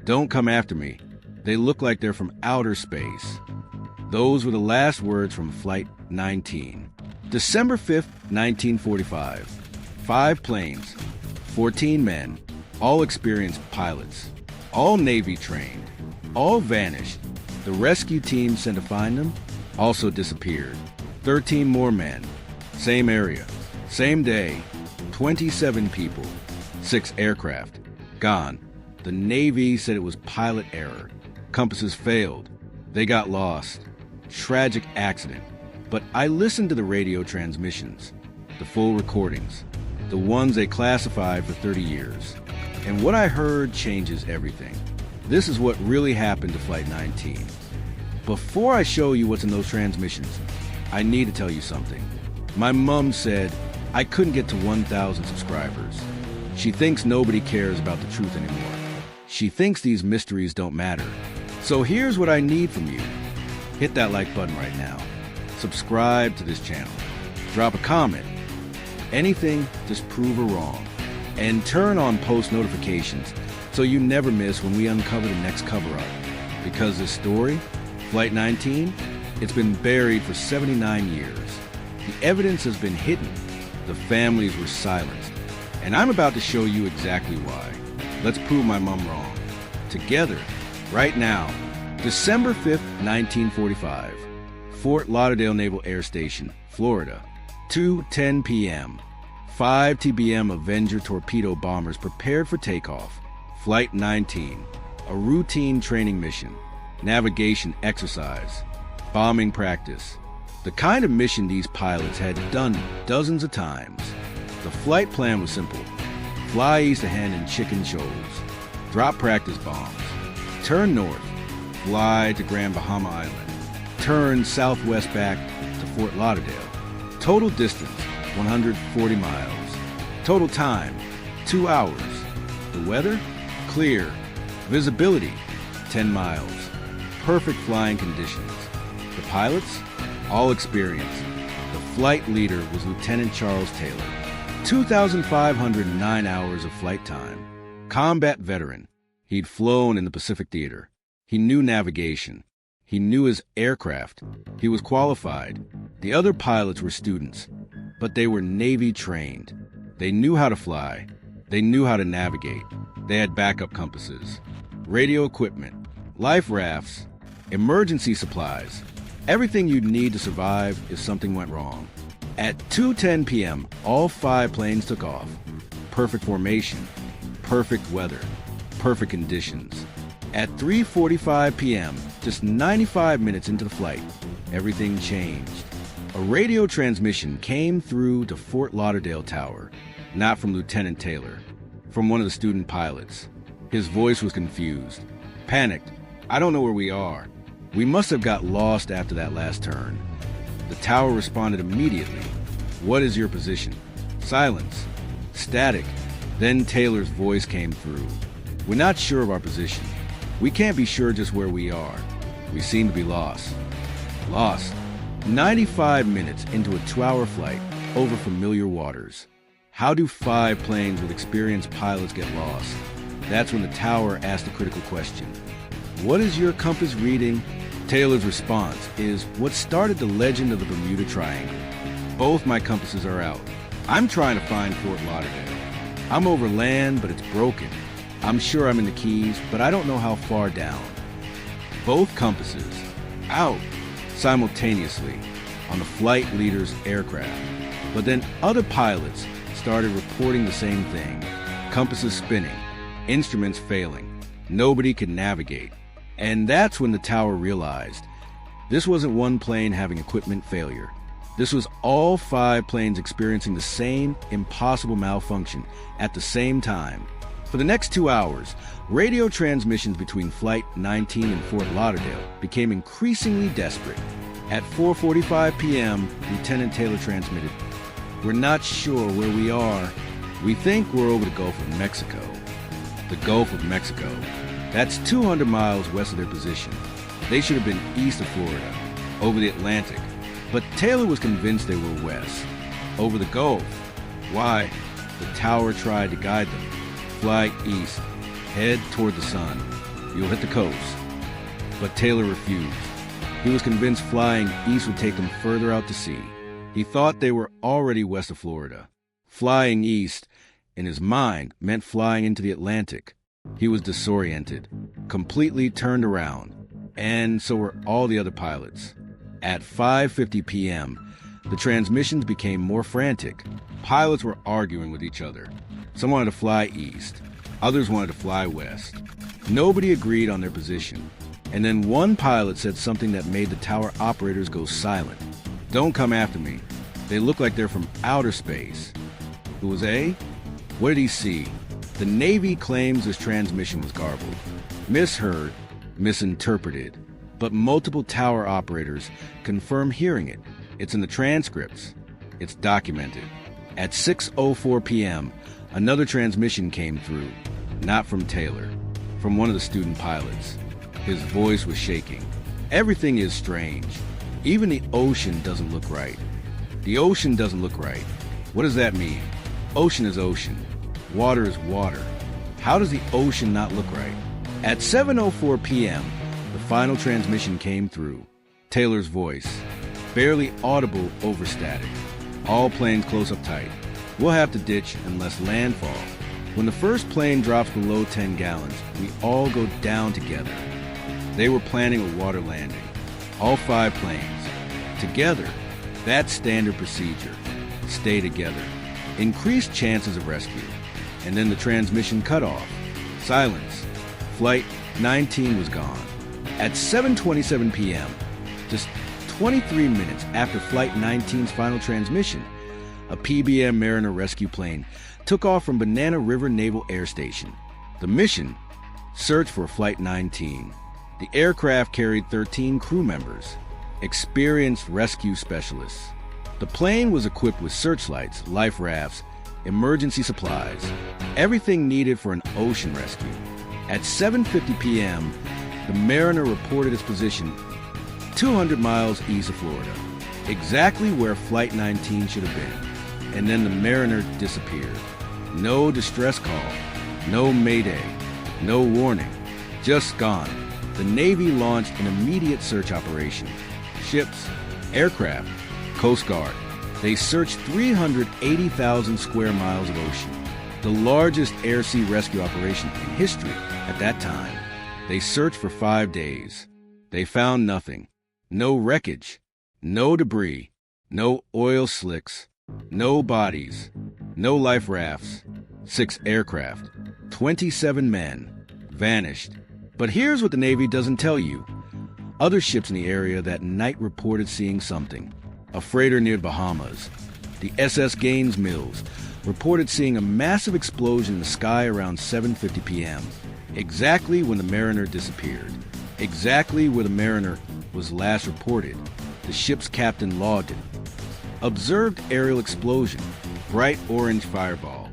"Don't come after me. They look like they're from outer space." Those were the last words from Flight 19. December 5th, 1945. 5 planes, 14 men, all experienced pilots, all Navy trained, all vanished. The rescue team sent to find them also disappeared. 13 more men, same area, same day, 27 people, 6 aircraft, gone. The Navy said it was pilot error. Compasses failed. They got lost. Tragic accident. But I listened to the radio transmissions, the full recordings, the ones they classified for 30 years. And what I heard changes everything. This is what really happened to Flight 19. Before I show you what's in those transmissions, I need to tell you something. My mom said I couldn't get to 1,000 subscribers. She thinks nobody cares about the truth anymore. She thinks these mysteries don't matter. So here's what I need from you. Hit that like button right now. Subscribe to this channel. Drop a comment. Anything, just prove her wrong. And turn on post notifications so you never miss when we uncover the next cover-up. Because this story, Flight 19, it's been buried for 79 years. The evidence has been hidden. The families were silenced. And I'm about to show you exactly why. Let's prove my mom wrong. Together, right now, December 5th, 1945, Fort Lauderdale Naval Air Station, Florida, 2:10 p.m. 5 TBM Avenger torpedo bombers prepared for takeoff. Flight 19, a routine training mission, navigation exercise, bombing practice. The kind of mission these pilots had done dozens of times. The flight plan was simple. Fly east to hand in Chicken Shoals. Drop practice bombs. Turn north. Fly to Grand Bahama Island. Turn southwest back to Fort Lauderdale. Total distance, 140 miles. Total time, 2 hours. The weather, clear. Visibility, 10 miles. Perfect flying conditions. The pilots, all experienced. The flight leader was Lieutenant Charles Taylor. 2,509 hours of flight time. Combat veteran. He'd flown in the Pacific Theater. He knew navigation. He knew his aircraft. He was qualified. The other pilots were students, but they were Navy trained. They knew how to fly. They knew how to navigate. They had backup compasses, radio equipment, life rafts, emergency supplies, everything you'd need to survive if something went wrong. At 2:10 p.m., all 5 planes took off. Perfect formation, perfect weather, perfect conditions. At 3:45 p.m., just 95 minutes into the flight, everything changed. A radio transmission came through to Fort Lauderdale Tower, not from Lieutenant Taylor, from one of the student pilots. His voice was confused, panicked. "I don't know where we are. We must have got lost after that last turn." The tower responded immediately. "What is your position?" Silence. Static. Then Taylor's voice came through. "We're not sure of our position. We can't be sure just where we are. We seem to be lost." Lost. 95 minutes into a 2-hour flight over familiar waters. How do 5 planes with experienced pilots get lost? That's when the tower asked a critical question. "What is your compass reading?" Taylor's response is what started the legend of the Bermuda Triangle. "Both my compasses are out. I'm trying to find Fort Lauderdale. I'm over land, but it's broken. I'm sure I'm in the Keys, but I don't know how far down." Both compasses out simultaneously on the flight leader's aircraft. But then other pilots started reporting the same thing. Compasses spinning, instruments failing. Nobody could navigate. And that's when the tower realized this wasn't one plane having equipment failure. This was all 5 planes experiencing the same impossible malfunction at the same time. For the next 2 hours, radio transmissions between Flight 19 and Fort Lauderdale became increasingly desperate. At 4:45 p.m., Lieutenant Taylor transmitted, "We're not sure where we are. We think we're over the Gulf of Mexico." The Gulf of Mexico. That's 200 miles west of their position. They should have been east of Florida, over the Atlantic. But Taylor was convinced they were west, over the Gulf. Why? The tower tried to guide them. Fly east, head toward the sun. You'll hit the coast. But Taylor refused. He was convinced flying east would take them further out to sea. He thought they were already west of Florida. Flying east, in his mind, meant flying into the Atlantic. He was disoriented, completely turned around, and so were all the other pilots. At 5:50 p.m., the transmissions became more frantic. Pilots were arguing with each other. Some wanted to fly east. Others wanted to fly west. Nobody agreed on their position. And then one pilot said something that made the tower operators go silent. "Don't come after me. They look like they're from outer space." Who was A? What did he see? The Navy claims his transmission was garbled, misheard, misinterpreted. But multiple tower operators confirm hearing it. It's in the transcripts. It's documented. At 6:04 p.m., another transmission came through. Not from Taylor, from one of the student pilots. His voice was shaking. Everything is strange. Even the ocean doesn't look right. The ocean doesn't look right. What does that mean? Ocean is ocean. Water is water. How does the ocean not look right? At 7:04 p.m., the final transmission came through. Taylor's voice, barely audible over static. "All planes close up tight. We'll have to ditch unless landfall. When the first plane drops below 10 gallons, we all go down together." They were planning a water landing. All 5 planes. Together. That's standard procedure. Stay together. Increased chances of rescue. And then the transmission cut off. Silence. Flight 19 was gone. At 7:27 p.m., just 23 minutes after Flight 19's final transmission, a PBM Mariner rescue plane took off from Banana River Naval Air Station. The mission? Search for Flight 19. The aircraft carried 13 crew members, experienced rescue specialists. The plane was equipped with searchlights, life rafts, emergency supplies, everything needed for an ocean rescue. At 7:50 p.m., the Mariner reported its position 200 miles east of Florida, exactly where Flight 19 should have been. And then the Mariner disappeared. No distress call, no mayday, no warning, just gone. The Navy launched an immediate search operation. Ships, aircraft, Coast Guard. They searched 380,000 square miles of ocean, the largest air-sea rescue operation in history at that time. They searched for 5 days. They found nothing. No wreckage, no debris, no oil slicks, no bodies, no life rafts, 6 aircraft, 27 men, vanished. But here's what the Navy doesn't tell you. Other ships in the area that night reported seeing something. A freighter near Bahamas, the SS Gaines Mills, reported seeing a massive explosion in the sky around 7:50 p.m., exactly when the Mariner disappeared, exactly where the Mariner was last reported. The ship's captain logged it. Observed aerial explosion, bright orange fireball,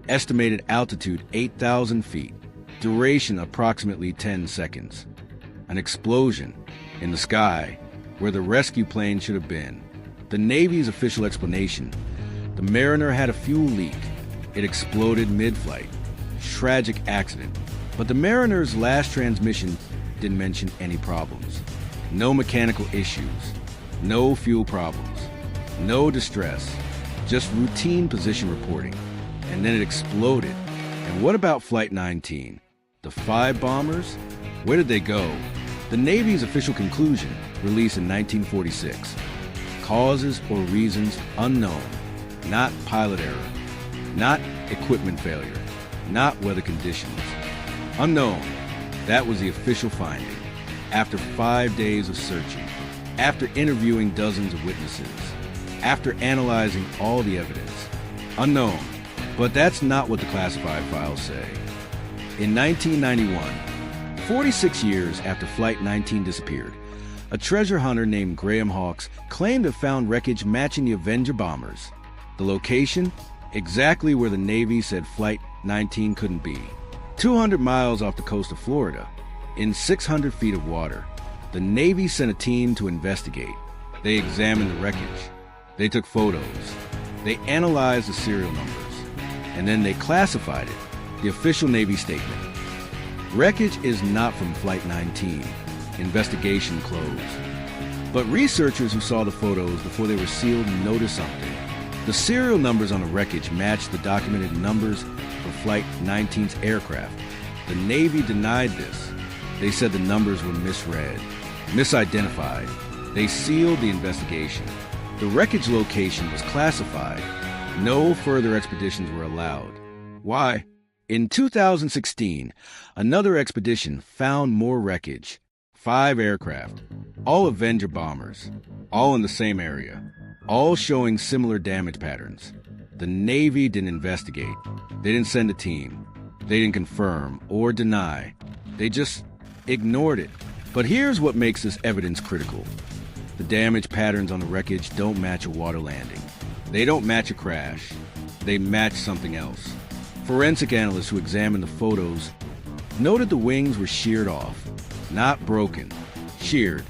estimated altitude 8,000 feet, duration approximately 10 seconds. An explosion in the sky where the rescue plane should have been. The Navy's official explanation: the Mariner had a fuel leak. It exploded mid-flight. Tragic accident. But the Mariner's last transmission didn't mention any problems. No mechanical issues. No fuel problems. No distress. Just routine position reporting. And then it exploded. And what about Flight 19? The 5 bombers? Where did they go? The Navy's official conclusion, released in 1946. Causes or reasons unknown. Not pilot error. Not equipment failure. Not weather conditions. Unknown. That was the official finding. After 5 days of searching. After interviewing dozens of witnesses. After analyzing all the evidence. Unknown. But that's not what the classified files say. In 1991, 46 years after Flight 19 disappeared, a treasure hunter named Graham Hawkes claimed to have found wreckage matching the Avenger bombers. The location? Exactly where the Navy said Flight 19 couldn't be. 200 miles off the coast of Florida, in 600 feet of water. The Navy sent a team to investigate. They examined the wreckage. They took photos. They analyzed the serial numbers. And then they classified it, the official Navy statement. Wreckage is not from Flight 19. Investigation closed. But researchers who saw the photos before they were sealed noticed something. The serial numbers on the wreckage matched the documented numbers for Flight 19's aircraft. The Navy denied this. They said the numbers were misread, misidentified. They sealed the investigation. The wreckage location was classified. No further expeditions were allowed. Why? In 2016, another expedition found more wreckage. 5 aircraft, all Avenger bombers, all in the same area, all showing similar damage patterns. The Navy didn't investigate. They didn't send a team. They didn't confirm or deny. They just ignored it. But here's what makes this evidence critical. The damage patterns on the wreckage don't match a water landing. They don't match a crash. They match something else. Forensic analysts who examined the photos noted the wings were sheared off. Not broken, sheared,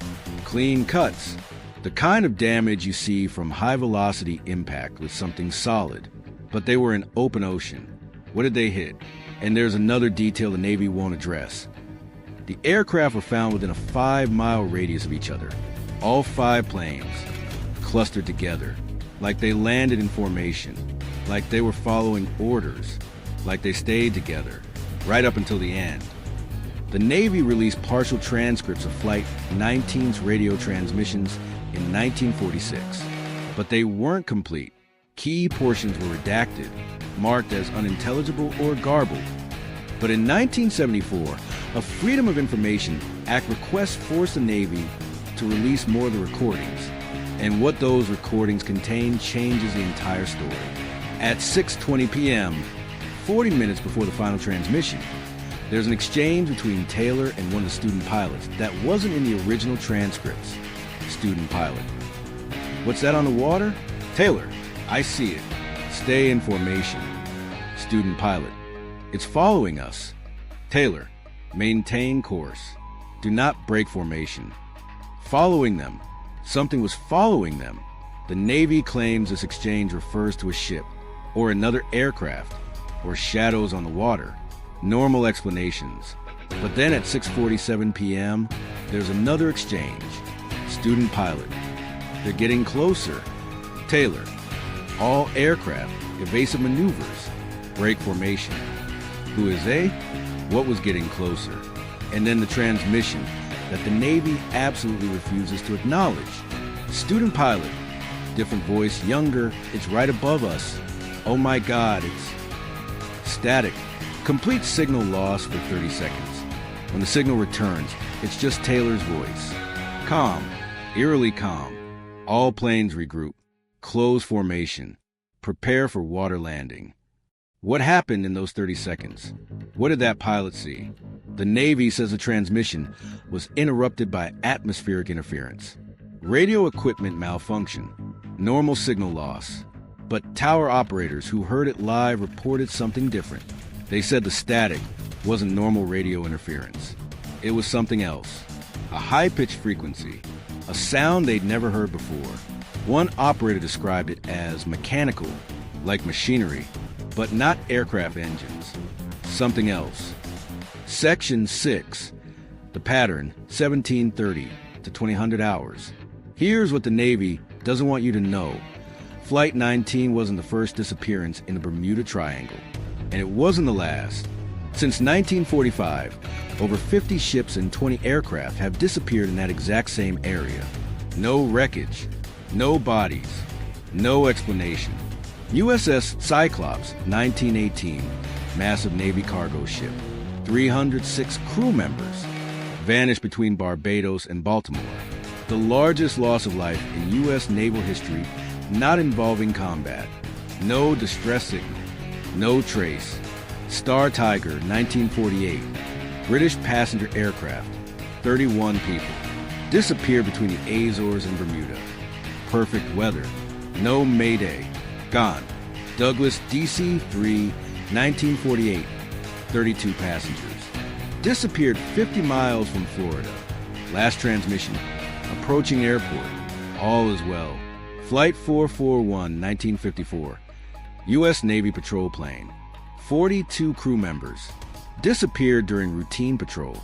clean cuts. The kind of damage you see from high-velocity impact with something solid. But they were in open ocean. What did they hit? And there's another detail the Navy won't address. The aircraft were found within a 5-mile radius of each other. All 5 planes, clustered together, like they landed in formation, like they were following orders, like they stayed together, right up until the end. The Navy released partial transcripts of Flight 19's radio transmissions in 1946, but they weren't complete. Key portions were redacted, marked as unintelligible or garbled. But in 1974, a Freedom of Information Act request forced the Navy to release more of the recordings, and what those recordings contain changes the entire story. At 6:20 p.m., 40 minutes before the final transmission, there's an exchange between Taylor and one of the student pilots that wasn't in the original transcripts. Student pilot: "What's that on the water?" Taylor: "I see it. Stay in formation." Student pilot: "It's following us." Taylor: "Maintain course. Do not break formation." Following them. Something was following them. The Navy claims this exchange refers to a ship, or another aircraft, or shadows on the water. Normal explanations. But then at 6:47 p.m., there's another exchange. Student pilot: "They're getting closer." Taylor: "All aircraft, evasive maneuvers, break formation." Who is they? What was getting closer? And then the transmission that the Navy absolutely refuses to acknowledge. Student pilot: "Different voice, younger, it's right above us. Oh my God, it's static. Complete signal loss for 30 seconds. When the signal returns, it's just Taylor's voice. Calm, eerily calm. All planes regroup. Close formation. Prepare for water landing." What happened in those 30 seconds? What did that pilot see? The Navy says the transmission was interrupted by atmospheric interference. Radio equipment malfunction. Normal signal loss. But tower operators who heard it live reported something different. They said the static wasn't normal radio interference. It was something else. A high-pitched frequency. A sound they'd never heard before. One operator described it as mechanical, like machinery, but not aircraft engines. Something else. Section 6. The pattern, 1730 to 2000 hours. Here's what the Navy doesn't want you to know. Flight 19 wasn't the first disappearance in the Bermuda Triangle, and it wasn't the last. Since 1945, over 50 ships and 20 aircraft have disappeared in that exact same area. No wreckage, no bodies, no explanation. USS Cyclops, 1918, massive Navy cargo ship, 306 crew members, vanished between Barbados and Baltimore. The largest loss of life in U.S. naval history, not involving combat. No distress signal, no trace. Star Tiger, 1948, British passenger aircraft, 31 people, disappeared between the Azores and Bermuda. Perfect weather, no mayday, gone. Douglas DC-3, 1948, 32 passengers, disappeared 50 miles from Florida. Last transmission, approaching airport, all is well. Flight 441, 1954, U.S. Navy patrol plane, 42 crew members, disappeared during routine patrol.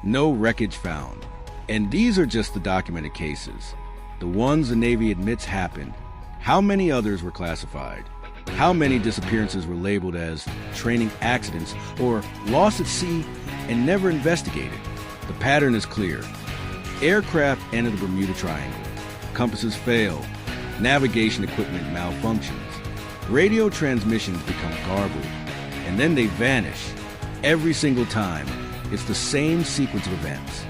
No wreckage found. And these are just the documented cases. The ones the Navy admits happened. How many others were classified? How many disappearances were labeled as training accidents or lost at sea and never investigated? The pattern is clear. Aircraft enter the Bermuda Triangle. Compasses fail. Navigation equipment malfunctions. Radio transmissions become garbled. And then they vanish. Every single time, it's the same sequence of events.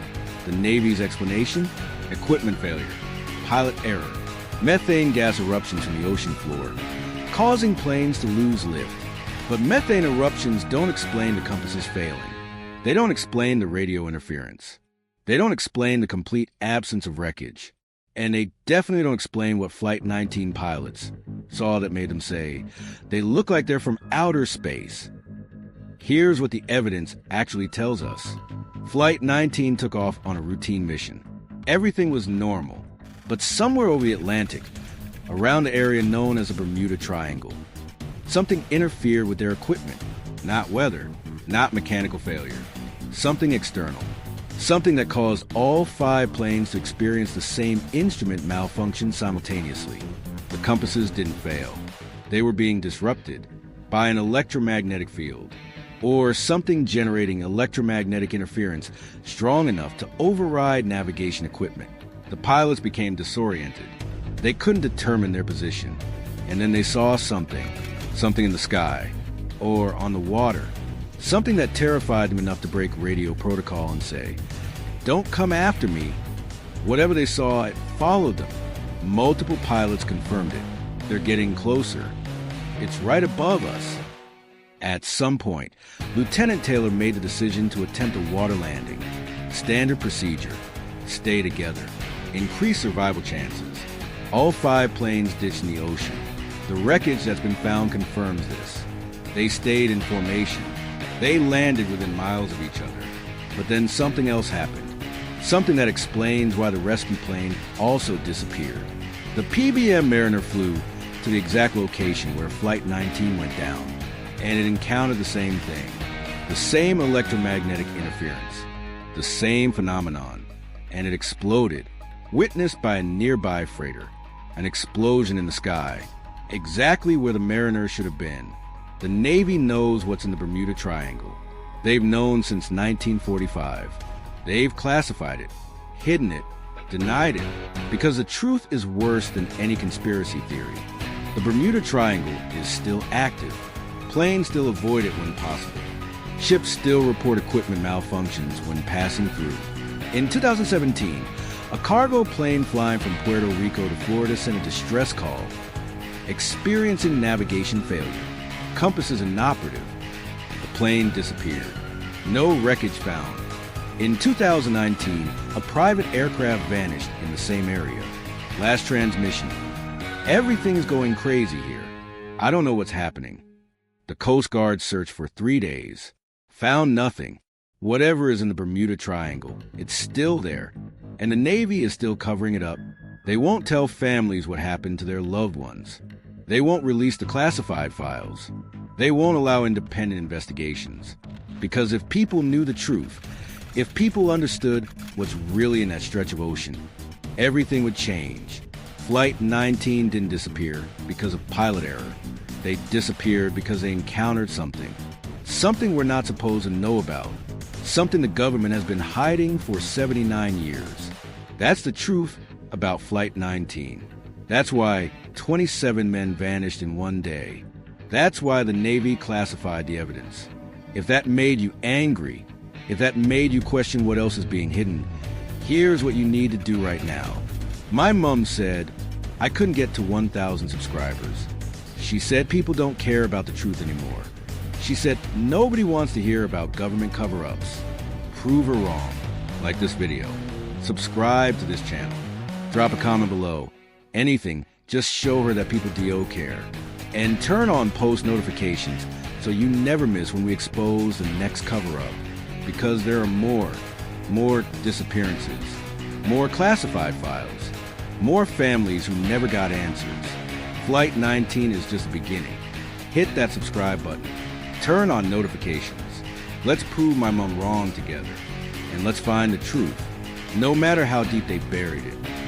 The Navy's explanation? Equipment failure. Pilot error. Methane gas eruptions from the ocean floor, causing planes to lose lift. But methane eruptions don't explain the compasses failing. They don't explain the radio interference. They don't explain the complete absence of wreckage. And they definitely don't explain what Flight 19 pilots saw that made them say, they look like they're from outer space. Here's what the evidence actually tells us. Flight 19 took off on a routine mission. Everything was normal. But somewhere over the Atlantic, around the area known as the Bermuda Triangle, something interfered with their equipment. Not weather, not mechanical failure. Something external. Something that caused all 5 planes to experience the same instrument malfunction simultaneously. The compasses didn't fail. They were being disrupted by an electromagnetic field, or something generating electromagnetic interference strong enough to override navigation equipment. The pilots became disoriented. They couldn't determine their position. And then they saw something in the sky, or on the water, something that terrified them enough to break radio protocol and say, "Don't come after me." Whatever they saw, it followed them. Multiple pilots confirmed it. They're getting closer. It's right above us. At some point, Lieutenant Taylor made the decision to attempt a water landing. Standard procedure. Stay together. Increase survival chances. All 5 planes ditched in the ocean. The wreckage that's been found confirms this. They stayed in formation. They landed within miles of each other. But then something else happened. Something that explains why the rescue plane also disappeared. The PBM Mariner flew to the exact location where Flight 19 went down, and it encountered the same thing. The same electromagnetic interference. The same phenomenon. And it exploded, witnessed by a nearby freighter. An explosion in the sky, exactly where the Mariner should have been. The Navy knows what's in the Bermuda Triangle. They've known since 1945. They've classified it, hidden it, denied it, because the truth is worse than any conspiracy theory. The Bermuda Triangle is still active. Planes still avoid it when possible. Ships still report equipment malfunctions when passing through. In 2017, a cargo plane flying from Puerto Rico to Florida sent a distress call, experiencing navigation failure. Compass is inoperative. The plane disappeared. No wreckage found. In 2019, a private aircraft vanished in the same area. Last transmission. Everything is going crazy here. I don't know what's happening. The Coast Guard searched for 3 days. Found nothing. Whatever is in the Bermuda Triangle, it's still there. And the Navy is still covering it up. They won't tell families what happened to their loved ones. They won't release the classified files. They won't allow independent investigations. Because if people knew the truth, if people understood what's really in that stretch of ocean, everything would change. Flight 19 didn't disappear because of pilot error. They disappeared because they encountered something. Something we're not supposed to know about. Something the government has been hiding for 79 years. That's the truth about Flight 19. That's why 27 men vanished in one day. That's why the Navy classified the evidence. If that made you angry, if that made you question what else is being hidden, here's what you need to do right now. My mom said I couldn't get to 1,000 subscribers. She said people don't care about the truth anymore. She said nobody wants to hear about government cover-ups. Prove her wrong. Like this video. Subscribe to this channel. Drop a comment below. Anything, just show her that people do care. And turn on post notifications so you never miss when we expose the next cover-up. Because there are more disappearances, more classified files, more families who never got answers. Flight 19 is just the beginning. Hit that subscribe button. Turn on notifications. Let's prove my mom wrong together, and let's find the truth, no matter how deep they buried it.